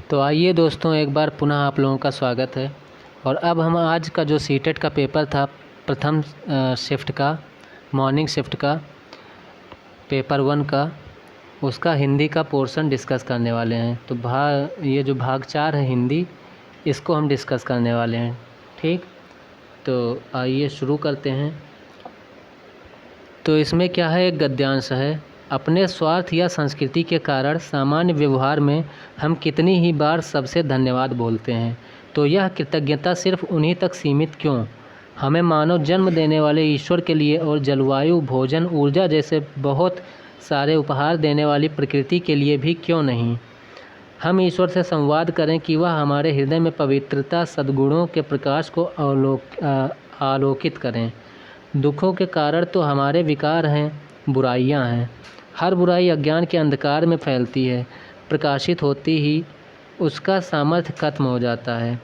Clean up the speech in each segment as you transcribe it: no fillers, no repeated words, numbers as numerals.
तो आइए दोस्तों, एक बार पुनः आप लोगों का स्वागत है। और अब हम आज का जो सीटेट का पेपर था, प्रथम शिफ्ट का, मॉर्निंग शिफ्ट का, पेपर 1 का, उसका हिंदी का पोर्शन डिस्कस करने वाले हैं। तो ये जो भाग 4 है हिंदी, इसको हम डिस्कस करने वाले हैं। ठीक, तो आइए शुरू करते हैं। तो इसमें क्या है, एक गद्यांश है। अपने स्वार्थ या संस्कृति के कारण सामान्य व्यवहार में हम कितनी ही बार सबसे धन्यवाद बोलते हैं, तो यह कृतज्ञता सिर्फ उन्हीं तक सीमित क्यों? हमें मानव जन्म देने वाले ईश्वर के लिए और जलवायु, भोजन, ऊर्जा जैसे बहुत सारे उपहार देने वाली प्रकृति के लिए भी क्यों नहीं? हम ईश्वर से संवाद करें कि वह हमारे हृदय में पवित्रता, सद्गुणों के प्रकाश को आलोकित करें। दुखों के कारण तो हमारे विकार हैं, बुराइयां हैं। हर बुराई अज्ञान के अंधकार में फैलती है, प्रकाशित होती ही उसका सामर्थ्य खत्म हो जाता है।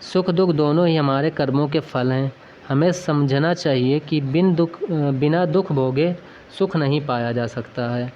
सुख दुख दोनों ही हमारे कर्मों के फल हैं। हमें समझना चाहिए कि बिना दुख भोगे सुख नहीं पाया जा सकता है।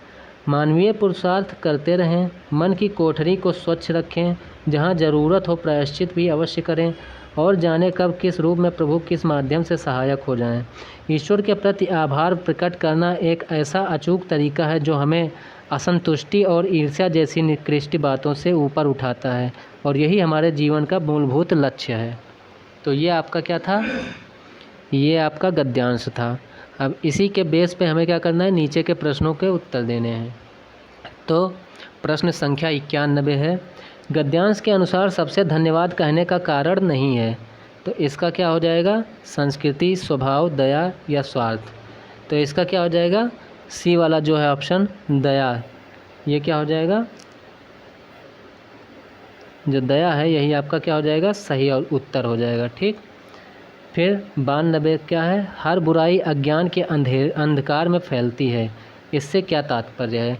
मानवीय पुरुषार्थ करते रहें, मन की कोठरी को स्वच्छ रखें, जहाँ ज़रूरत हो प्रायश्चित भी अवश्य करें, और जाने कब किस रूप में प्रभु किस माध्यम से सहायक हो जाएं। ईश्वर के प्रति आभार प्रकट करना एक ऐसा अचूक तरीका है जो हमें असंतुष्टि और ईर्ष्या जैसी निकृष्ट बातों से ऊपर उठाता है, और यही हमारे जीवन का मूलभूत लक्ष्य है। तो ये आपका क्या था? ये आपका गद्यांश था। अब इसी के बेस पे हमें क्या करना है, नीचे के प्रश्नों के उत्तर देने हैं। तो प्रश्न संख्या 91 है। गद्यांश के अनुसार सबसे धन्यवाद कहने का कारण नहीं है, तो इसका क्या हो जाएगा? संस्कृति, स्वभाव, दया या स्वार्थ। तो इसका क्या हो जाएगा? सी वाला जो है ऑप्शन, दया। ये क्या हो जाएगा? जो दया है यही आपका क्या हो जाएगा? सही और उत्तर हो जाएगा। ठीक, फिर 92 क्या है? हर बुराई अज्ञान के अंधकार में फैलती है, इससे क्या तात्पर्य है?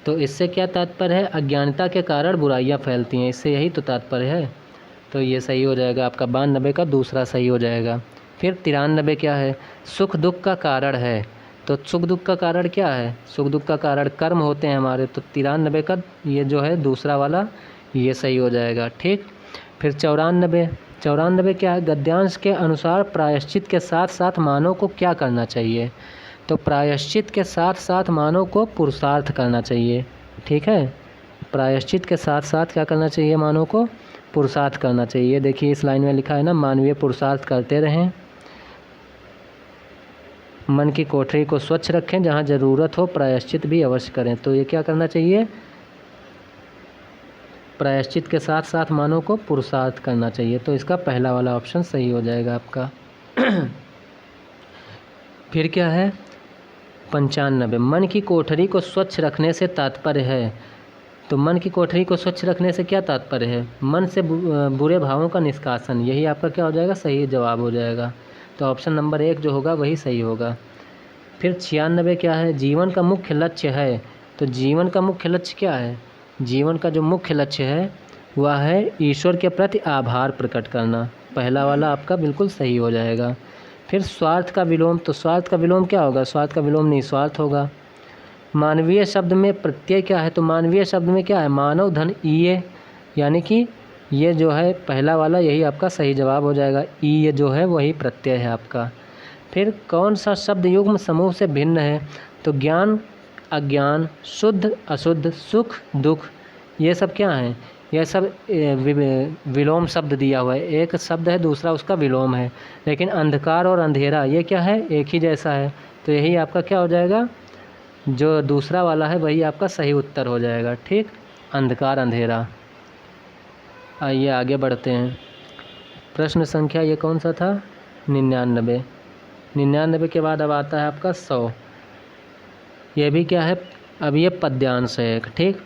तो इससे क्या तात्पर्य है? अज्ञानता के कारण बुराइयां फैलती हैं, इससे यही तो तात्पर्य है। तो ये सही हो जाएगा आपका, 92 का दूसरा सही हो जाएगा। फिर 93 क्या है? सुख दुख का कारण है। तो सुख दुख का कारण क्या है? सुख दुख का कारण कर्म होते हैं हमारे, तो 93 का ये जो है दूसरा वाला, ये सही हो जाएगा। ठीक, फिर 94 क्या है? गद्यांश के अनुसार प्रायश्चित के साथ साथ मानव को क्या करना चाहिए? तो प्रायश्चित के साथ साथ मानव को पुरुषार्थ करना चाहिए। ठीक है, प्रायश्चित के साथ साथ क्या करना चाहिए? मानव को पुरुषार्थ करना चाहिए। देखिए इस लाइन में लिखा है ना, मानवीय पुरुषार्थ करते रहें, मन की कोठरी को स्वच्छ रखें, जहाँ ज़रूरत हो प्रायश्चित भी अवश्य करें। तो ये क्या करना चाहिए? प्रायश्चित के साथ साथ मानव को पुरुषार्थ करना चाहिए। तो इसका पहला वाला ऑप्शन सही हो जाएगा आपका। फिर क्या है? 95 मन की कोठरी को स्वच्छ रखने से तात्पर्य है। तो मन की कोठरी को स्वच्छ रखने से क्या तात्पर्य है? मन से बुरे भावों का निष्कासन, यही आपका क्या हो जाएगा? सही जवाब हो जाएगा। तो ऑप्शन नंबर 1 जो होगा वही सही होगा। फिर 96 क्या है? जीवन का मुख्य लक्ष्य है। तो जीवन का मुख्य लक्ष्य क्या है? जीवन का जो मुख्य लक्ष्य है वह है ईश्वर के प्रति आभार प्रकट करना। पहला वाला आपका बिल्कुल सही हो जाएगा। फिर स्वार्थ का विलोम, तो स्वार्थ का विलोम क्या होगा? स्वार्थ का विलोम निस्वार्थ होगा। मानवीय शब्द में प्रत्यय क्या है? तो मानवीय शब्द में क्या है? मानव धन ईय, यानी कि ये जो है पहला वाला, यही आपका सही जवाब हो जाएगा। ईय जो है वही प्रत्यय है आपका। फिर कौन सा शब्द युग्म समूह से भिन्न है? तो ज्ञान, अज्ञान, शुद्ध, अशुद्ध, सुख, दुख, ये सब क्या हैं? यह सब विलोम शब्द दिया हुआ है। एक शब्द है, दूसरा उसका विलोम है। लेकिन अंधकार और अंधेरा ये क्या है? एक ही जैसा है। तो यही आपका क्या हो जाएगा? जो दूसरा वाला है वही आपका सही उत्तर हो जाएगा। ठीक, अंधकार अंधेरा। आइए आगे बढ़ते हैं। प्रश्न संख्या ये कौन सा था? 99 के बाद अब आता है आपका 100। ये भी क्या है? अब ये पद्यांश है एक। ठीक,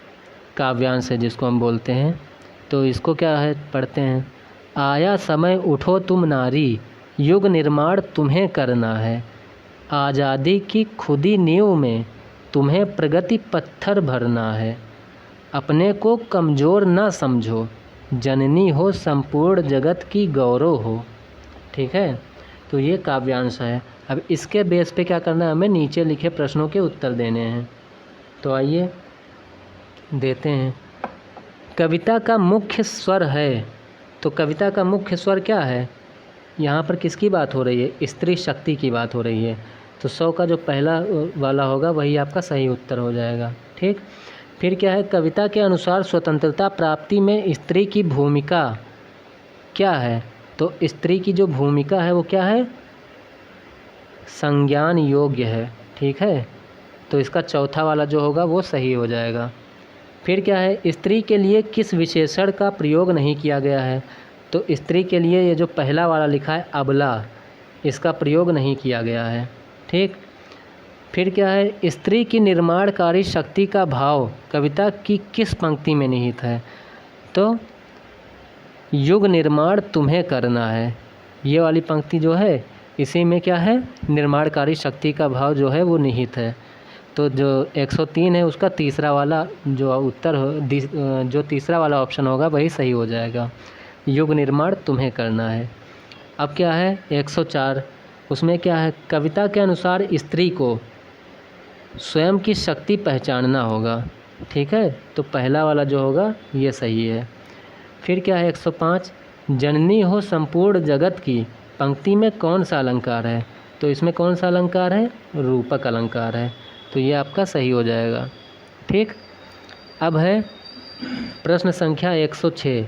काव्यांश है जिसको हम बोलते हैं। तो इसको क्या है, पढ़ते हैं। आया समय उठो तुम नारी, युग निर्माण तुम्हें करना है। आज़ादी की खुदी नींव में तुम्हें प्रगति पत्थर भरना है। अपने को कमज़ोर ना समझो, जननी हो संपूर्ण जगत की गौरव हो। ठीक है, तो ये काव्यांश है। अब इसके बेस पे क्या करना है? हमें नीचे लिखे प्रश्नों के उत्तर देने हैं। तो आइए देते हैं। कविता का मुख्य स्वर है, तो कविता का मुख्य स्वर क्या है? यहाँ पर किसकी बात हो रही है? स्त्री शक्ति की बात हो रही है। तो 100 का जो पहला वाला होगा वही आपका सही उत्तर हो जाएगा। ठीक, फिर क्या है? कविता के अनुसार स्वतंत्रता प्राप्ति में स्त्री की भूमिका क्या है? तो स्त्री की जो भूमिका है वो क्या है? संज्ञान योग्य है। ठीक है, तो इसका चौथा वाला जो होगा वो सही हो जाएगा। फिर क्या है? स्त्री के लिए किस विशेषण का प्रयोग नहीं किया गया है? तो स्त्री के लिए ये जो पहला वाला लिखा है अबला, इसका प्रयोग नहीं किया गया है। ठीक, फिर क्या है? स्त्री की निर्माणकारी शक्ति का भाव कविता की किस पंक्ति में निहित है? तो युग निर्माण तुम्हें करना है, ये वाली पंक्ति जो है इसी में क्या है? निर्माणकारी शक्ति का भाव जो है वो निहित है। तो जो 103 है उसका तीसरा वाला जो उत्तर हो, जो तीसरा वाला ऑप्शन होगा वही सही हो जाएगा। युग निर्माण तुम्हें करना है। अब क्या है? 104, उसमें क्या है? कविता के अनुसार स्त्री को स्वयं की शक्ति पहचानना होगा। ठीक है, तो पहला वाला जो होगा ये सही है। फिर क्या है? 105, जननी हो संपूर्ण जगत की पंक्ति में कौन सा अलंकार है? तो इसमें कौन सा अलंकार है? रूपक अलंकार है, तो ये आपका सही हो जाएगा। ठीक, अब है प्रश्न संख्या 106।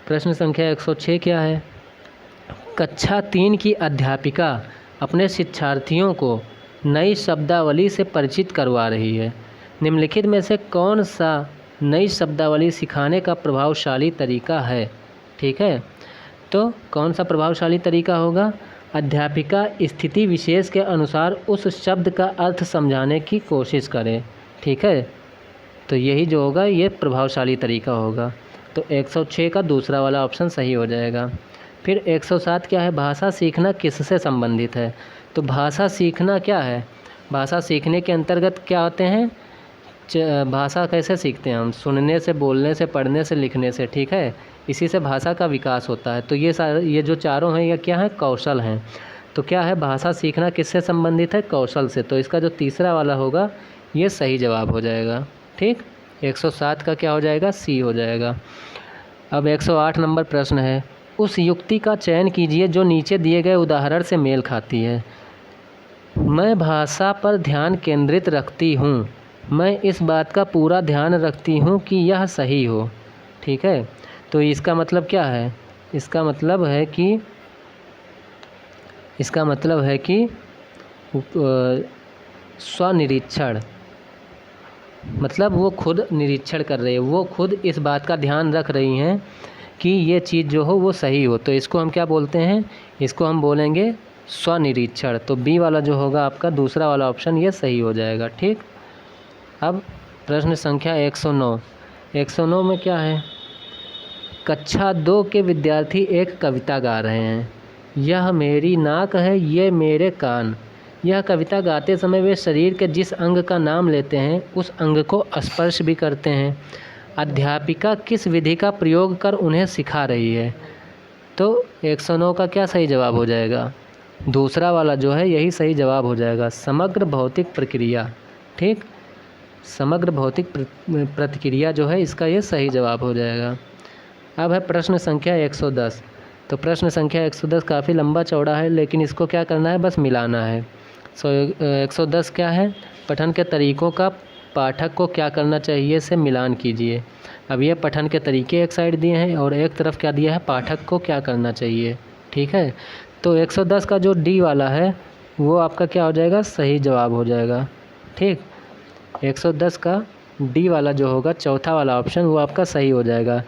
प्रश्न संख्या 106 क्या है? कक्षा 3 की अध्यापिका अपने शिक्षार्थियों को नई शब्दावली से परिचित करवा रही है। निम्नलिखित में से कौन सा नई शब्दावली सिखाने का प्रभावशाली तरीका है? ठीक है, तो कौन सा प्रभावशाली तरीका होगा? अध्यापिका स्थिति विशेष के अनुसार उस शब्द का अर्थ समझाने की कोशिश करे। ठीक है, तो यही जो होगा ये प्रभावशाली तरीका होगा। तो 106 का दूसरा वाला ऑप्शन सही हो जाएगा। फिर 107 क्या है? भाषा सीखना किससे संबंधित है? तो भाषा सीखना क्या है? भाषा सीखने के अंतर्गत क्या होते हैं? भाषा कैसे सीखते हैं हम? सुनने से, बोलने से, पढ़ने से, लिखने से। ठीक है, इसी से भाषा का विकास होता है। तो ये जो चारों हैं ये क्या है? कौशल हैं। तो क्या है? भाषा सीखना किससे संबंधित है? कौशल से। तो इसका जो तीसरा वाला होगा ये सही जवाब हो जाएगा। ठीक, 107 का क्या हो जाएगा? सी हो जाएगा। अब 108 नंबर प्रश्न है, उस युक्ति का चयन कीजिए जो नीचे दिए गए उदाहरण से मेल खाती है। मैं भाषा पर ध्यान केंद्रित रखती हूँ, मैं इस बात का पूरा ध्यान रखती हूँ कि यह सही हो। ठीक है, तो इसका मतलब क्या है? इसका मतलब है कि स्वनिरीक्षण, मतलब वो खुद निरीक्षण कर रही है, वो खुद इस बात का ध्यान रख रही हैं कि ये चीज़ जो हो वो सही हो। तो इसको हम क्या बोलते हैं? इसको हम बोलेंगे स्वनिरीक्षण। तो बी वाला जो होगा आपका दूसरा वाला ऑप्शन ये सही हो जाएगा। ठीक, अब प्रश्न संख्या 109। 109 में क्या है? कक्षा 2 के विद्यार्थी एक कविता गा रहे हैं। यह मेरी नाक है, ये मेरे कान। यह कविता गाते समय वे शरीर के जिस अंग का नाम लेते हैं उस अंग को स्पर्श भी करते हैं। अध्यापिका किस विधि का प्रयोग कर उन्हें सिखा रही है? तो 109 का क्या सही जवाब हो जाएगा? दूसरा वाला जो है यही सही जवाब हो जाएगा, समग्र भौतिक प्रक्रिया। ठीक, समग्र भौतिक प्रतिक्रिया जो है इसका ये सही जवाब हो जाएगा। अब है प्रश्न संख्या 110। तो प्रश्न संख्या 110 काफ़ी लंबा चौड़ा है, लेकिन इसको क्या करना है? बस मिलाना है। 110 क्या है? पठन के तरीकों का पाठक को क्या करना चाहिए से मिलान कीजिए। अब ये पठन के तरीके एक साइड दिए हैं और एक तरफ क्या दिया है? पाठक को क्या करना चाहिए। ठीक है, तो 110 का जो डी वाला है वो आपका क्या हो जाएगा? सही जवाब हो जाएगा। ठीक, 110 का डी वाला जो होगा चौथा वाला ऑप्शन वो आपका सही हो जाएगा।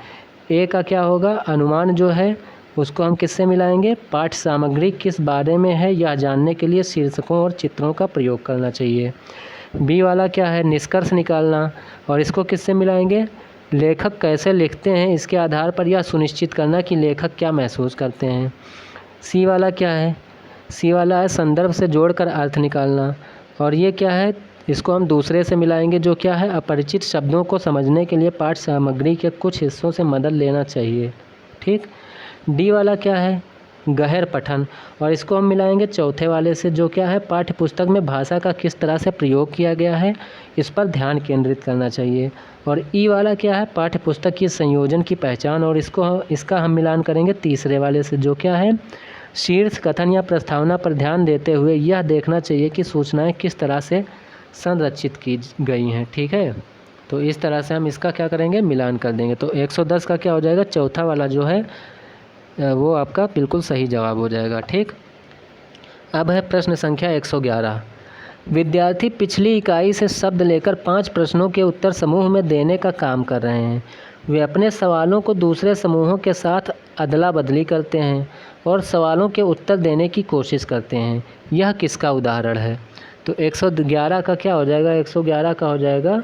ए का क्या होगा? अनुमान जो है उसको हम किससे मिलाएंगे? पाठ्य सामग्री किस बारे में है यह जानने के लिए शीर्षकों और चित्रों का प्रयोग करना चाहिए। बी वाला क्या है? निष्कर्ष निकालना, और इसको किससे मिलाएंगे? लेखक कैसे लिखते हैं इसके आधार पर यह सुनिश्चित करना कि लेखक क्या महसूस करते हैं। सी वाला क्या है? सी वाला है संदर्भ से जोड़कर अर्थ निकालना, और ये क्या है? इसको हम दूसरे से मिलाएंगे जो क्या है? अपरिचित शब्दों को समझने के लिए पाठ्य सामग्री के कुछ हिस्सों से मदद लेना चाहिए। ठीक, डी वाला क्या है? गहर पठन। और इसको हम मिलाएंगे चौथे वाले से, जो क्या है, पाठ्य पुस्तक में भाषा का किस तरह से प्रयोग किया गया है, इस पर ध्यान केंद्रित करना चाहिए। और ई वाला क्या है, पाठ्य पुस्तक की संयोजन की पहचान, और इसका हम मिलान करेंगे तीसरे वाले से, जो क्या है, शीर्ष कथन या प्रस्तावना पर ध्यान देते हुए यह देखना चाहिए कि सूचनाएं किस तरह से संरचित की गई हैं। ठीक है, तो इस तरह से हम इसका क्या करेंगे, मिलान कर देंगे। तो 110 का क्या हो जाएगा, चौथा वाला जो है वो आपका बिल्कुल सही जवाब हो जाएगा। ठीक, अब है प्रश्न संख्या 111। विद्यार्थी पिछली इकाई से शब्द लेकर 5 प्रश्नों के उत्तर समूह में देने का काम कर रहे हैं। वे अपने सवालों को दूसरे समूहों के साथ अदला बदली करते हैं और सवालों के उत्तर देने की कोशिश करते हैं। यह किसका उदाहरण है? तो 111 का क्या हो जाएगा, 111 का हो जाएगा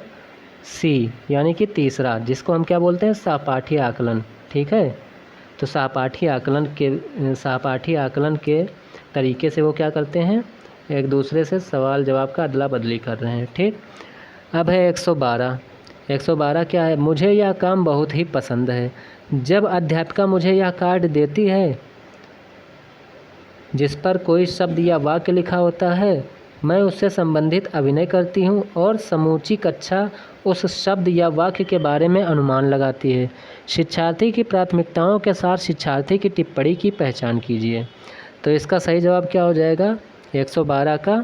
सी, यानी कि तीसरा, जिसको हम क्या बोलते हैं, सहपाठी आकलन। ठीक है, तो सहपाठी आकलन के तरीके से वो क्या करते हैं, एक दूसरे से सवाल जवाब का अदला बदली कर रहे हैं। ठीक, अब है 112। 112 क्या है, मुझे यह काम बहुत ही पसंद है। जब अध्यापिका मुझे यह कार्ड देती है जिस पर कोई शब्द या वाक्य लिखा होता है, मैं उससे संबंधित अभिनय करती हूँ और समूची कक्षा उस शब्द या वाक्य के बारे में अनुमान लगाती है। शिक्षार्थी की प्राथमिकताओं के साथ शिक्षार्थी की टिप्पणी की पहचान कीजिए। तो इसका सही जवाब क्या हो जाएगा, 112 का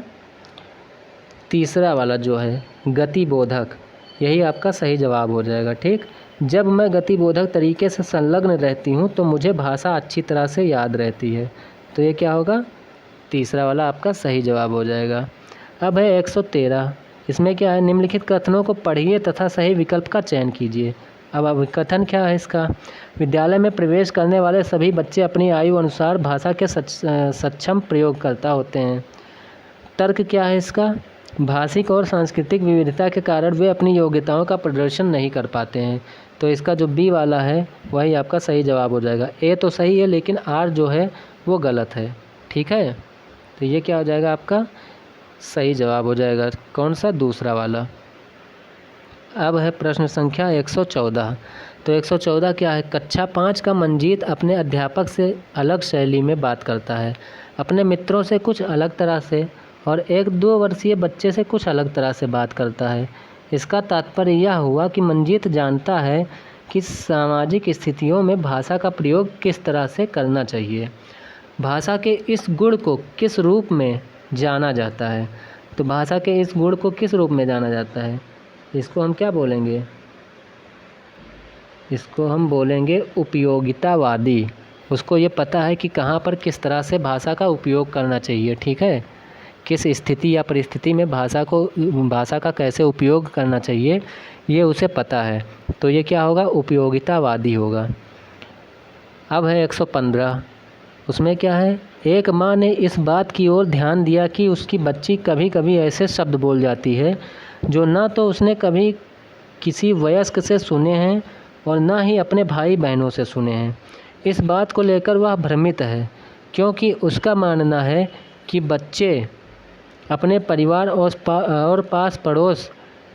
तीसरा वाला जो है, गतिबोधक, यही आपका सही जवाब हो जाएगा। ठीक, जब मैं गतिबोधक तरीके से संलग्न रहती हूँ तो मुझे भाषा अच्छी तरह से याद रहती है। तो ये क्या होगा, तीसरा वाला आपका सही जवाब हो जाएगा। अब है 113। इसमें क्या है, निम्नलिखित कथनों को पढ़िए तथा सही विकल्प का चयन कीजिए। अब कथन क्या है इसका, विद्यालय में प्रवेश करने वाले सभी बच्चे अपनी आयु अनुसार भाषा के सक्षम प्रयोगकर्ता होते हैं। तर्क क्या है इसका, भाषिक और सांस्कृतिक विविधता के कारण वे अपनी योग्यताओं का प्रदर्शन नहीं कर पाते हैं। तो इसका जो बी वाला है वही आपका सही जवाब हो जाएगा। ए तो सही है लेकिन आर जो है वो गलत है। ठीक है, तो ये क्या हो जाएगा, आपका सही जवाब हो जाएगा। कौन सा, दूसरा वाला। अब है प्रश्न संख्या 114। तो 114 क्या है, कक्षा 5 का मंजीत अपने अध्यापक से अलग शैली में बात करता है, अपने मित्रों से कुछ अलग तरह से और एक 2 वर्षीय बच्चे से कुछ अलग तरह से बात करता है। इसका तात्पर्य यह हुआ कि मंजीत जानता है कि सामाजिक स्थितियों में भाषा का प्रयोग किस तरह से करना चाहिए। भाषा के इस गुण को किस रूप में जाना जाता है? तो भाषा के इस गुण को किस रूप में जाना जाता है, इसको हम क्या बोलेंगे, इसको हम बोलेंगे उपयोगितावादी। उसको ये पता है कि कहाँ पर किस तरह से भाषा का उपयोग करना चाहिए। ठीक है, किस स्थिति या परिस्थिति में भाषा का कैसे उपयोग करना चाहिए ये उसे पता है। तो ये क्या होगा, उपयोगितावादी होगा। अब है 115। उसमें क्या है, एक माँ ने इस बात की ओर ध्यान दिया कि उसकी बच्ची कभी कभी ऐसे शब्द बोल जाती है जो ना तो उसने कभी किसी वयस्क से सुने हैं और ना ही अपने भाई बहनों से सुने हैं। इस बात को लेकर वह भ्रमित है क्योंकि उसका मानना है कि बच्चे अपने परिवार और पास पड़ोस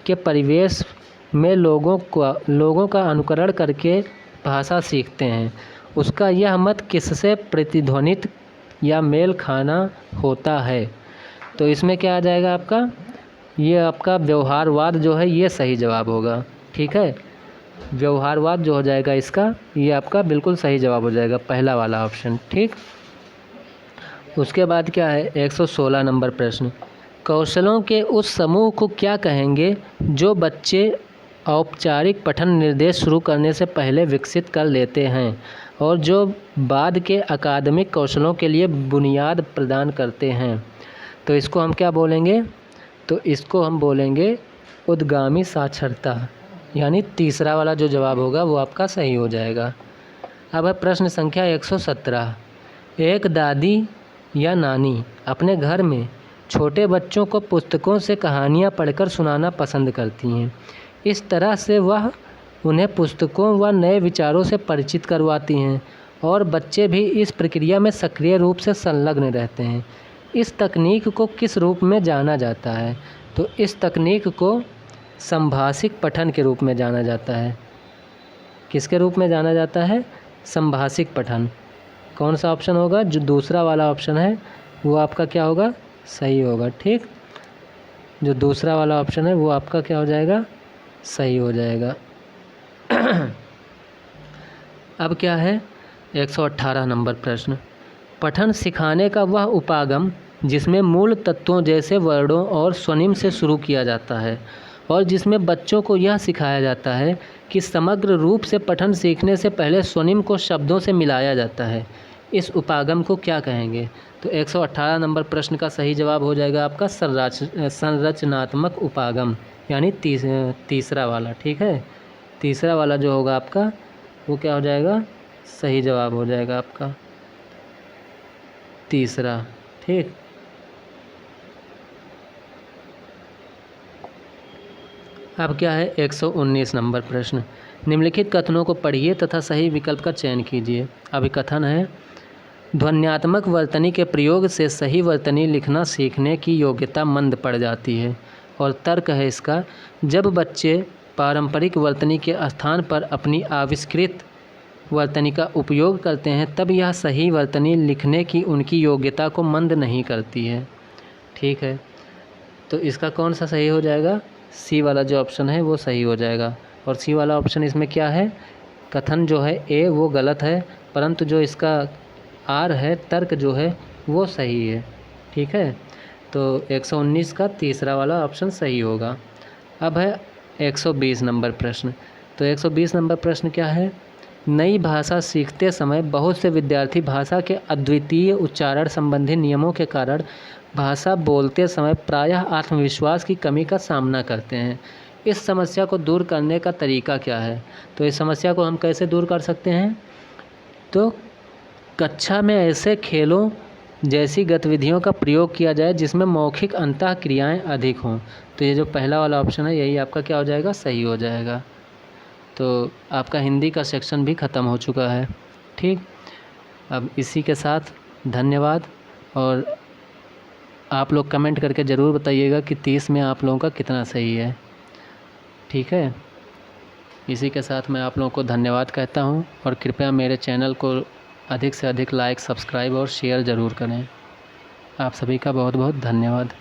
के परिवेश में लोगों का अनुकरण करके भाषा सीखते हैं। उसका यह मत किससे प्रतिध्वनित या मेल खाना होता है? तो इसमें क्या आ जाएगा आपका, ये आपका व्यवहारवाद जो है ये सही जवाब होगा। ठीक है, व्यवहारवाद जो हो जाएगा इसका, ये आपका बिल्कुल सही जवाब हो जाएगा, पहला वाला ऑप्शन। ठीक, उसके बाद क्या है 116 नंबर प्रश्न, कौशलों के उस समूह को क्या कहेंगे जो बच्चे औपचारिक पठन निर्देश शुरू करने से पहले विकसित कर लेते हैं और जो बाद के अकादमिक कौशलों के लिए बुनियाद प्रदान करते हैं? तो इसको हम क्या बोलेंगे, तो इसको हम बोलेंगे उद्गामी साक्षरता, यानी तीसरा वाला जो जवाब होगा वो आपका सही हो जाएगा। अब है प्रश्न संख्या 117। एक दादी या नानी अपने घर में छोटे बच्चों को पुस्तकों से कहानियाँ पढ़कर सुनाना पसंद करती हैं। इस तरह से वह उन्हें पुस्तकों व नए विचारों से परिचित करवाती हैं और बच्चे भी इस प्रक्रिया में सक्रिय रूप से संलग्न रहते हैं। इस तकनीक को किस रूप में जाना जाता है? तो इस तकनीक को संभाषिक पठन के रूप में जाना जाता है। किसके रूप में जाना जाता है? संभाषिक पठन। कौन सा ऑप्शन होगा? जो दूसरा वाला ऑप्शन है वो आपका क्या होगा? सही होगा। ठीक, जो दूसरा वाला ऑप्शन है वो आपका क्या हो जाएगा? सही हो जाएगा। अब क्या है? 118 नंबर प्रश्न। पठन सिखाने का वह उपागम जिसमें मूल तत्वों जैसे वर्णों और स्वनिम से शुरू किया जाता है और जिसमें बच्चों को यह सिखाया जाता है कि समग्र रूप से पठन सीखने से पहले स्वनिम को शब्दों से मिलाया जाता है, इस उपागम को क्या कहेंगे? तो 118 नंबर प्रश्न का सही जवाब हो जाएगा आपका संरचनात्मक उपागम, यानी तीसरा वाला। ठीक है, तीसरा वाला जो होगा आपका वो क्या हो जाएगा? सही जवाब हो जाएगा आपका तीसरा। ठीक, अब क्या है? 119 नंबर प्रश्न। निम्नलिखित कथनों को पढ़िए तथा सही विकल्प का चयन कीजिए। अभिकथन है, ध्वन्यात्मक वर्तनी के प्रयोग से सही वर्तनी लिखना सीखने की योग्यता मंद पड़ जाती है। और तर्क है इसका, जब बच्चे पारंपरिक वर्तनी के स्थान पर अपनी आविष्कृत वर्तनी का उपयोग करते हैं तब यह सही वर्तनी लिखने की उनकी योग्यता को मंद नहीं करती है। ठीक है, तो इसका कौन सा सही हो जाएगा? सी वाला जो ऑप्शन है वो सही हो जाएगा। और सी वाला ऑप्शन इसमें क्या है? कथन जो है ए वो गलत है, परंतु जो इसका आर है तर्क जो है वो सही है। ठीक है, तो 119 का तीसरा वाला ऑप्शन सही होगा। अब है 120 नंबर प्रश्न। तो 120 नंबर प्रश्न क्या है? नई भाषा सीखते समय बहुत से विद्यार्थी भाषा के अद्वितीय उच्चारण संबंधी नियमों के कारण भाषा बोलते समय प्रायः आत्मविश्वास की कमी का सामना करते हैं। इस समस्या को दूर करने का तरीका क्या है? तो इस समस्या को हम कैसे दूर कर सकते हैं? तो कक्षा में ऐसे खेलों जैसी गतिविधियों का प्रयोग किया जाए जिसमें मौखिक अंतः क्रियाएँ अधिक हों। तो ये जो पहला वाला ऑप्शन है यही आपका क्या हो जाएगा? सही हो जाएगा। तो आपका हिंदी का सेक्शन भी ख़त्म हो चुका है। ठीक, अब इसी के साथ धन्यवाद। और आप लोग कमेंट करके ज़रूर बताइएगा कि 30 में आप लोगों का कितना सही है। ठीक है, इसी के साथ मैं आप लोगों को धन्यवाद कहता हूँ और कृपया मेरे चैनल को अधिक से अधिक लाइक, सब्सक्राइब और शेयर ज़रूर करें। आप सभी का बहुत बहुत धन्यवाद।